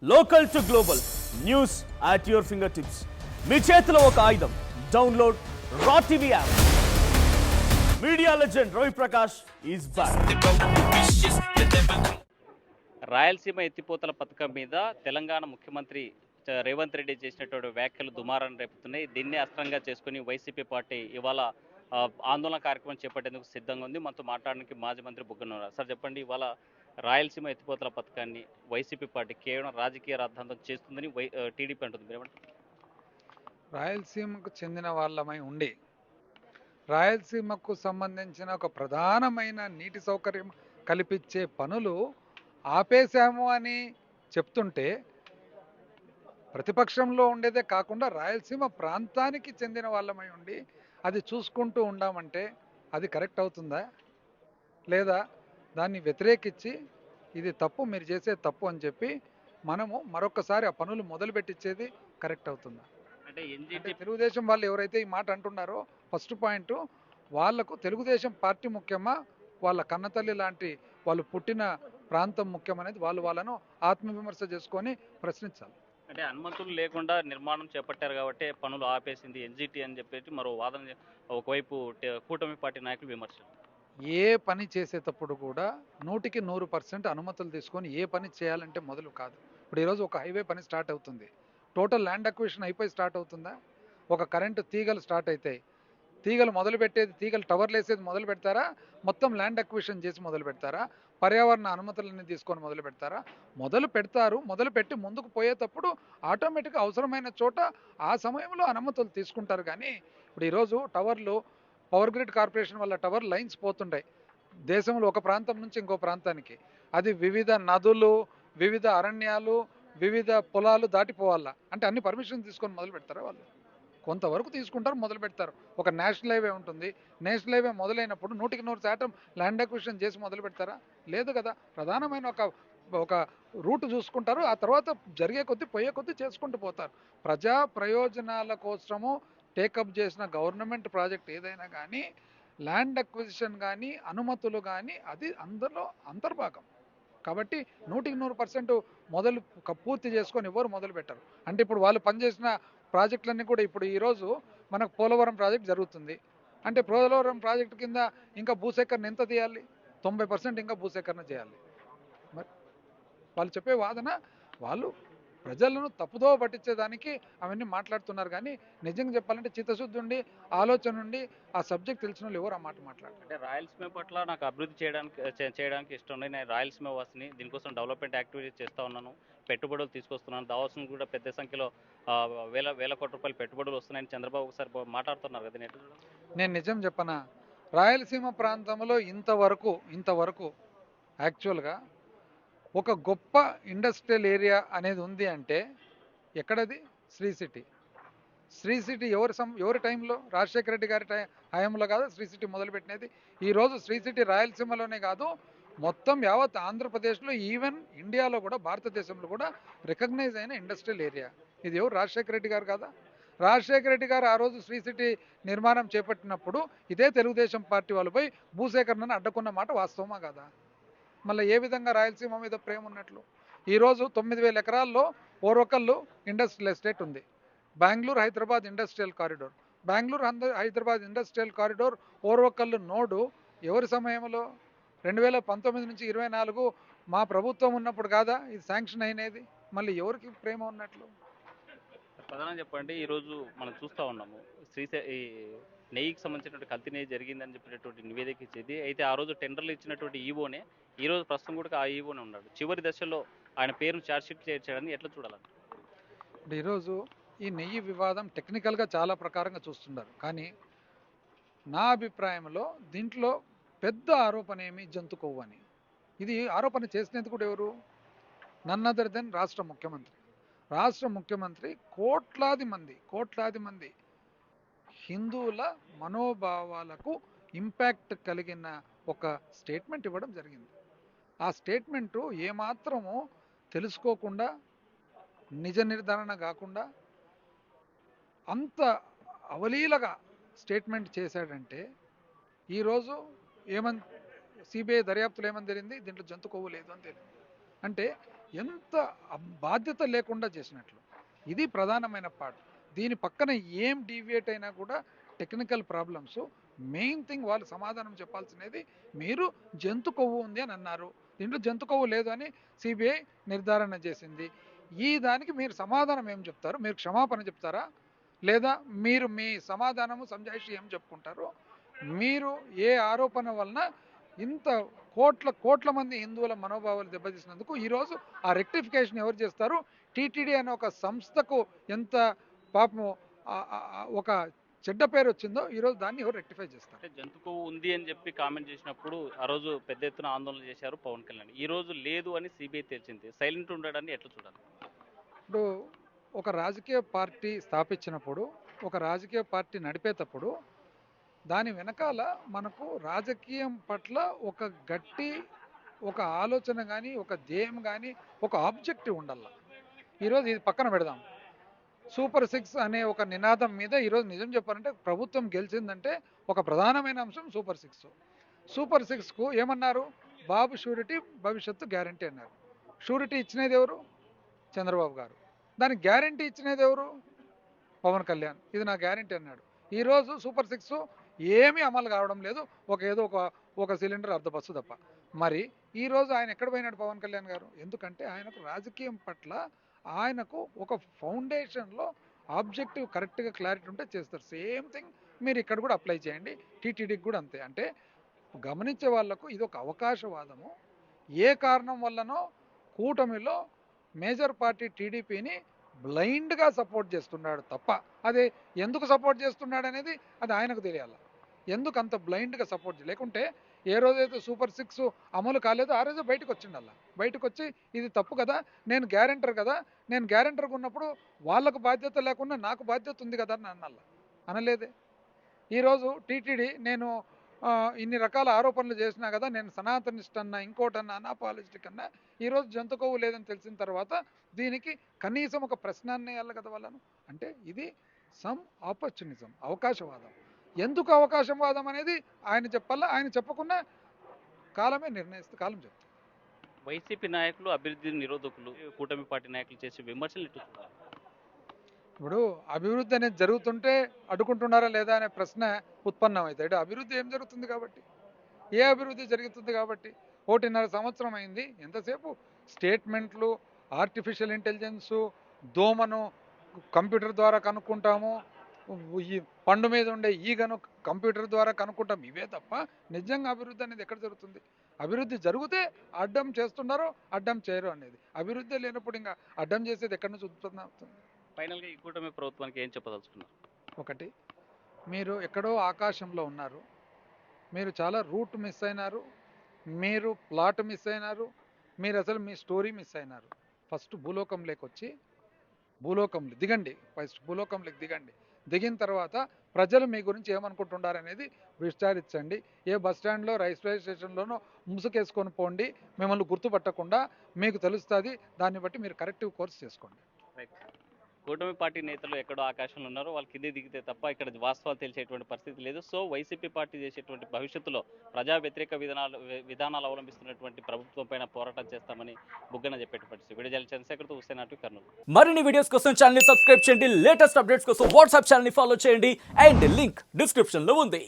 Local to global news at your fingertips. మీ చేతిలో ఒక ఆయుధం. డౌన్లోడ్ రా TV app. Media legend Ravi Prakash is back. Rayalaseema ఎత్తిపోతల పథకం మీద తెలంగాణ ముఖ్యమంత్రి రేవంత్ రెడ్డి చేసినటువంటి వ్యాఖ్యలు దుమారాన్ని రేపుతున్నాయి. దీన్ని అస్త్రంగా చేసుకుని వైసీపీ పార్టీ ఇవాళ ఆందోళన కార్యక్రమం చేపట్టేందుకు సిద్ధంగా ఉంది. మనతో మాట్లాడడానికి మాజీ మంత్రి బుగ్గన సార్, చెప్పండి, ఇవాళ రాయలసీమ ఎత్తిపోతల పథకాన్ని వైసీపీ పార్టీ కేవలం రాజకీయ రాద్ధాంతం చేస్తుందని టీడీపీ అంటుంది. మీరేమంటారు? రాయలసీమకు చెందిన వాళ్ళమై ఉండి రాయలసీమకు సంబంధించిన ఒక ప్రధానమైన నీటి సౌకర్యం కల్పించే పనులు ఆపేశాము అని చెప్తుంటే, ప్రతిపక్షంలో ఉండేదే కాకుండా రాయలసీమ ప్రాంతానికి చెందిన వాళ్ళమై ఉండి అది చూసుకుంటూ ఉండామంటే అది కరెక్ట్ అవుతుందా? లేదా దాన్ని వ్యతిరేకించి ఇది తప్పు, మీరు చేసే తప్పు అని చెప్పి మనము మరొకసారి ఆ పనులు మొదలుపెట్టించేది కరెక్ట్ అవుతుందా? అంటే తెలుగుదేశం వాళ్ళు ఎవరైతే ఈ మాట అంటున్నారో, ఫస్ట్ పాయింట్, వాళ్లకు తెలుగుదేశం పార్టీ ముఖ్యమా, వాళ్ళ కన్నతల్లి లాంటి వాళ్ళు పుట్టిన ప్రాంతం ముఖ్యమనేది వాళ్ళను ఆత్మవిమర్శ చేసుకొని ప్రశ్నించాలి. అంటే అనుమతులు లేకుండా నిర్మాణం చేపట్టారు కాబట్టి పనులు ఆపేసింది ఎన్జిటి అని చెప్పేసి మరో వాదన ఒకవైపు కూటమి పార్టీ నాయకులు విమర్శలు. ఏ పని చేసేటప్పుడు కూడా 100% అనుమతులు తీసుకొని ఏ పని చేయాలంటే మొదలు కాదు. ఇప్పుడు ఈరోజు ఒక హైవే పని స్టార్ట్ అవుతుంది, టోటల్ ల్యాండ్ అక్విజిషన్ అయిపోయి స్టార్ట్ అవుతుందా? ఒక కరెంటు తీగలు స్టార్ట్ అవుతాయి, తీగలు మొదలు పెట్టేది, తీగలు టవర్లు వేసేది మొదలు పెడతారా? మొత్తం ల్యాండ్ అక్విజిషన్ చేసి మొదలు పెడతారా? పర్యావరణ అనుమతులన్నీ తీసుకొని మొదలు పెడతారా? మొదలు పెడతారు. మొదలు పెట్టి ముందుకు పోయేటప్పుడు ఆటోమేటిక్గా అవసరమైన చోట ఆ సమయంలో అనుమతులు తీసుకుంటారు. కానీ ఇప్పుడు ఈరోజు టవర్లు, పవర్ గ్రిడ్ కార్పొరేషన్ వల్ల టవర్ లైన్స్ పోతుంటాయి దేశంలో ఒక ప్రాంతం నుంచి ఇంకో ప్రాంతానికి. అది వివిధ నదులు, వివిధ అరణ్యాలు, వివిధ పొలాలు దాటిపోవాలా అంటే అన్ని పర్మిషన్ తీసుకొని మొదలు పెడతారా? వాళ్ళు కొంతవరకు తీసుకుంటారు, మొదలు పెడతారు. ఒక నేషనల్ హైవే ఉంటుంది, నేషనల్ హైవే మొదలైనప్పుడు 100% ల్యాండ్ అక్విజిషన్ చేసి మొదలు పెడతారా? లేదు కదా. ప్రధానమైన ఒక రూట్ చూసుకుంటారు, ఆ తర్వాత జరిగే కొద్దీ పోయే కొద్దీ చేసుకుంటూ పోతారు. ప్రజా ప్రయోజనాల కోసము టేకప్ చేసిన గవర్నమెంట్ ప్రాజెక్ట్ ఏదైనా కానీ, ల్యాండ్ అక్విజిషన్ కానీ, అనుమతులు కానీ, అది అందులో అంతర్భాగం. కాబట్టి 100% మొదలు పూర్తి చేసుకొని ఎవరు మొదలు పెట్టరు. అంటే ఇప్పుడు వాళ్ళు పనిచేసిన ప్రాజెక్టులన్నీ కూడా ఇప్పుడు ఈరోజు మనకు పోలవరం ప్రాజెక్ట్ జరుగుతుంది అంటే పోలవరం ప్రాజెక్టు కింద ఇంకా భూసేకరణ ఎంత తీయాలి? 90% ఇంకా భూసేకరణ చేయాలి. మరి వాళ్ళు చెప్పే వాదన, వాళ్ళు ప్రజలను తప్పుదో పట్టించేదానికి అవన్నీ మాట్లాడుతున్నారు. కానీ నిజంగా చెప్పాలంటే చిత్తశుద్ధి ఉండి, ఆలోచన ఉండి, ఆ సబ్జెక్ట్ తెలిసిన వాళ్ళు ఎవరు ఆ మాట మాట్లాడారు? అంటే రాయలసీమ పట్ల నాకు అభివృద్ధి చేయడానికి ఇష్టం ఉంది. నేను రాయలసీమ వాసిని, దీనికోసం డెవలప్మెంట్ యాక్టివిటీస్ చేస్తూ ఉన్నాను, పెట్టుబడులు తీసుకొస్తున్నాను, దావాసం కూడా పెద్ద సంఖ్యలో వేల కోట్ల రూపాయలు పెట్టుబడులు వస్తున్నాయని చంద్రబాబు ఒకసారి మాట్లాడుతున్నారు కదా. నేను నిజం చెప్పనా, రాయలసీమ ప్రాంతంలో ఇంతవరకు యాక్చువల్గా ఒక గొప్ప ఇండస్ట్రియల్ ఏరియా అనేది ఉంది అంటే ఎక్కడది? శ్రీ సిటీ ఎవరి టైంలో? రాజశేఖర రెడ్డి గారి హయాంలో కాదు శ్రీ సిటీ మొదలుపెట్టినది. ఈరోజు శ్రీ సిటీ రాయలసీమలోనే కాదు, మొత్తం యావత్ ఆంధ్రప్రదేశ్లో, ఈవెన్ ఇండియాలో కూడా, భారతదేశంలో కూడా రికగ్నైజ్ అయిన ఇండస్ట్రియల్ ఏరియా. ఇది ఎవరు? రాజశేఖర రెడ్డి గారు కాదా? రాజశేఖర రెడ్డి గారు ఆ రోజు శ్రీ సిటీ నిర్మాణం చేపట్టినప్పుడు ఇదే తెలుగుదేశం పార్టీ వాళ్ళపై భూసేకరణను అడ్డుకున్న మాట వాస్తవమా కాదా? మళ్ళీ ఏ విధంగా రాయలసీమ మీద ప్రేమ ఉన్నట్లు? ఈరోజు 9,000 ఎకరాల్లో ఓర్వకల్లు ఇండస్ట్రియల్ ఎస్టేట్ ఉంది. Bengaluru Hyderabad industrial corridor, Hyderabad industrial corridor, Orvakallu node ఎవరి సమయంలో? 2019 నుంచి 24 మా ప్రభుత్వం ఉన్నప్పుడు కాదా ఇది శాంక్షన్ అయినది? మళ్ళీ ఎవరికి ప్రేమ ఉన్నట్లు? ప్రధానంగా చెప్పండి, ఈరోజు మనం చూస్తూ ఉన్నాము ఈ నెయ్యికి సంబంధించినటువంటి కల్తీ నెయ్యి జరిగిందని చెప్పినటువంటి నివేదిక ఇచ్చేది. అయితే ఆ రోజు టెండర్లు ఇచ్చినటువంటి ఈవోనే ఈరోజు ప్రస్తుతం కూడా ఆ ఈవోనే ఉన్నాడు. చివరి దశలో ఆయన పేరును ఛార్జ్షీట్ చేయడాన్ని ఎట్లా చూడాలంటే? ఈరోజు ఈ నెయ్యి వివాదం టెక్నికల్గా చాలా ప్రకారంగా చూస్తున్నారు. కానీ నా అభిప్రాయంలో దీంట్లో పెద్ద ఆరోపణ ఏమి జంతు కొవ్వు అని. ఇది ఆరోపణ చేసినందుకు కూడా ఎవరు? నన్ అదర్ దెన్ రాష్ట్ర ముఖ్యమంత్రి కోట్లాది మంది హిందువుల మనోభావాలకు ఇంపాక్ట్ కలిగిన ఒక స్టేట్మెంట్ ఇవ్వడం జరిగింది. ఆ స్టేట్మెంటు ఏమాత్రము తెలుసుకోకుండా, నిజ నిర్ధారణ కాకుండా అంత అవలీలగా స్టేట్మెంట్ చేశాడంటే, ఈరోజు సిబిఐ దర్యాప్తులు ఏమని తెలియంది? దీంట్లో జంతు కొవ్వు లేదు అని తెలియదు. అంటే ఎంత బాధ్యత లేకుండా చేసినట్లు. ఇది ప్రధానమైన పార్ట్. దీని పక్కన ఏం డీవియేట్ అయినా కూడా టెక్నికల్ ప్రాబ్లమ్స్. మెయిన్ థింగ్ వాళ్ళు సమాధానం చెప్పాల్సినది, మీరు జంతు కొవ్వు ఉంది అని అన్నారు, దీంట్లో జంతు కొవ్వు లేదు అని సిబిఐ నిర్ధారణ చేసింది. ఈ దానికి మీరు సమాధానం ఏం చెప్తారు? మీరు క్షమాపణ చెప్తారా, లేదా మీరు మీ సమాధానము సంజాయిషి ఏం చెప్పుకుంటారు? మీరు ఏ ఆరోపణ వలన ఇంత కోట్ల మంది హిందువుల మనోభావాలు దెబ్బతీసినందుకు ఈరోజు ఆ రెక్టిఫికేషన్ ఎవరు చేస్తారు? టీటీడీ అనే ఒక సంస్థకు ఎంత పాపం ఒక చెడ్డ పేరు వచ్చిందో ఈరోజు దాన్ని ఎవరు రెక్టిఫై చేస్తారు? అంటే జంతుకు ఉంది అని చెప్పి కామెంట్ చేసినప్పుడు ఆ రోజు పెద్ద ఎత్తున ఆందోళన చేశారు పవన్ కళ్యాణ్. ఈ రోజు లేదు అని సిబిఐ తేల్చింది. సైలెంట్ ఉండడాన్ని ఎట్లా చూడాలి? ఇప్పుడు ఒక రాజకీయ పార్టీ స్థాపించినప్పుడు, ఒక రాజకీయ పార్టీ నడిపేటప్పుడు దాని వెనకాల మనకు రాజకీయం పట్ల ఒక గట్టి ఒక ఆలోచన కానీ, ఒక ధ్యేయం కానీ, ఒక ఆబ్జెక్టివ్ ఉండాల. ఈరోజు ఇది పక్కన పెడదాం. సూపర్ 6 అనే ఒక నినాదం మీద ఈరోజు నిజం చెప్పాలంటే ప్రభుత్వం గెలిచిందంటే ఒక ప్రధానమైన అంశం సూపర్ 6. సూపర్ 6కు ఏమన్నారు? బాబు షూరిటీ భవిష్యత్తు గ్యారంటీ అన్నారు. షూరిటీ ఇచ్చినది ఎవరు? చంద్రబాబు గారు. దానికి గ్యారంటీ ఇచ్చినది ఎవరు? పవన్ కళ్యాణ్. ఇది నా గ్యారంటీ అన్నాడు. ఈరోజు సూపర్ 6 ఏమీ అమలు కావడం లేదు. ఏదో ఒక సిలిండర్ అర్ధ బస్సు తప్ప. మరి ఈరోజు ఆయన ఎక్కడ పోయినాడు పవన్ కళ్యాణ్ గారు? ఎందుకంటే ఆయనకు రాజకీయం పట్ల ఆయనకు ఒక ఫౌండేషన్లో ఆబ్జెక్టివ్ కరెక్ట్గా క్లారిటీ ఉంటే చేస్తారు. సేమ్ థింగ్ మీరు ఇక్కడ కూడా అప్లై చేయండి. టీటీడీకి కూడా అంతే. అంటే గమనించే వాళ్లకు ఇది ఒక అవకాశవాదము. ఏ కారణం వల్లనో కూటమిలో మేజర్ పార్టీ టీడీపీని బ్లైండ్గా సపోర్ట్ చేస్తున్నాడు తప్ప, అదే ఎందుకు సపోర్ట్ చేస్తున్నాడు అనేది అది ఆయనకు తెలియాలి. ఎందుకు అంత బ్లైండ్గా సపోర్ట్ లేకుంటే ఏ రోజైతే సూపర్ 6 అమలు కాలేదో ఆ రోజే బయటకు వచ్చిండల్లా. బయటకు వచ్చి ఇది తప్పు కదా, నేను గ్యారెంటర్ కదా, నేను గ్యారెంటర్గా ఉన్నప్పుడు వాళ్ళకు బాధ్యత లేకుండా నాకు బాధ్యత ఉంది కదా అని అన్నల్లా. అనలేదే. ఈరోజు టీటీడీ నేను ఇన్ని రకాల ఆరోపణలు చేసినా కదా, నేను సనాతనిస్ట్ అన్నా, ఇంకోటన్నా, అనాపాలజిస్టిక్ అన్నా, ఈరోజు జంతు కొవ్వు లేదని తెలిసిన తర్వాత దీనికి కనీసం ఒక ప్రశ్నాన్ని వేయాలి కదా వాళ్ళను. అంటే ఇది సమ్ ఆపర్చునిజం, అవకాశవాదం. ఎందుకు అవకాశవాదం అనేది ఆయన చెప్పాలా. ఆయన చెప్పకుండా కాలమే నిర్ణయిస్తుంది, కాలం చెప్తుంది. వైసీపీ నాయకులు అభివృద్ధి నిరోధకులు, కూటమి పార్టీ నాయకులు చేసే విమర్శలు ఇటు చూడాలి. ఇప్పుడు అభివృద్ధి అనేది జరుగుతుంటే అడ్డుకుంటున్నారా లేదా అనే ప్రశ్న ఉత్పన్నమవుతాయి. అభివృద్ధి ఏం జరుగుతుంది కాబట్టి, ఏ అభివృద్ధి జరుగుతుంది కాబట్టి 1.5 సంవత్సరం అయింది. ఎంతసేపు స్టేట్మెంట్లు, ఆర్టిఫిషియల్ ఇంటెలిజెన్సు, దోమను కంప్యూటర్ ద్వారా కనుక్కుంటాము, ఈ పండు మీద ఉండే ఈగను కంప్యూటర్ ద్వారా కనుక్కుంటాం. ఇవే తప్ప నిజంగా అభివృద్ధి అనేది ఎక్కడ జరుగుతుంది? అభివృద్ధి జరిగితే అడ్డం చేస్తున్నారో అడ్డం చేయరు అనేది. అభివృద్ధి లేనప్పుడు ఇంకా అడ్డం చేసేది ఎక్కడి నుంచి ఉత్పత్తి అవుతుంది? ఫైనల్గా ఈ కూటమి ప్రభుత్వానికి ఏం చెప్పదలుచుకున్నారు? ఒకటి, మీరు ఎక్కడో ఆకాశంలో ఉన్నారు, మీరు చాలా రూట్ మిస్ అయినారు, మీరు ప్లాట్ మిస్ అయినారు, మీరు అసలు మీ స్టోరీ మిస్ అయినారు. ఫస్ట్ భూలోకంలోకి వచ్చి భూలోకంలో దిగండి. ఫస్ట్ భూలోకంలోకి దిగండి. దిగిన తర్వాత ప్రజలు మీ గురించి ఏమనుకుంటున్నారనేది విచారించండి. ఏ బస్ స్టాండ్లో, రైల్వే స్టేషన్లోనో ముసుకేసుకొని పోండి. మిమ్మల్ని గుర్తుపట్టకుండా మీకు తెలుస్తుంది. దాన్ని బట్టి మీరు కరెక్టివ్ కోర్స్ చేసుకోండి. కూటమి పార్టీ నేతలు ఎక్కడో ఆకాశంలో ఉన్నారు, వాళ్ళు కింద దిగితే తప్ప ఇక్కడ వాస్తవాలు తెలిసేటువంటి పరిస్థితి లేదు. సో వైసీపీ పార్టీ చేసేటువంటి భవిష్యత్తులో ప్రజా వ్యతిరేక విధానాలు అవలంబిస్తున్నటువంటి ప్రభుత్వం పైన పోరాటం చేస్తామని బుగ్గన చెప్పేటువంటి విడుదల చంద్రశేఖర్తో హుస్సేన్ నాటు కర్నూలు. మరిన్ని వీడియోస్ కోసం ఛానల్ ని సబ్స్క్రైబ్ చేయండి. లేటెస్ట్ అప్డేట్స్ కోసం వాట్సాప్ ఛానల్ ని ఫాలో చేయండి. అండ్ లింక్ డిస్క్రిప్షన్ లో ఉంది.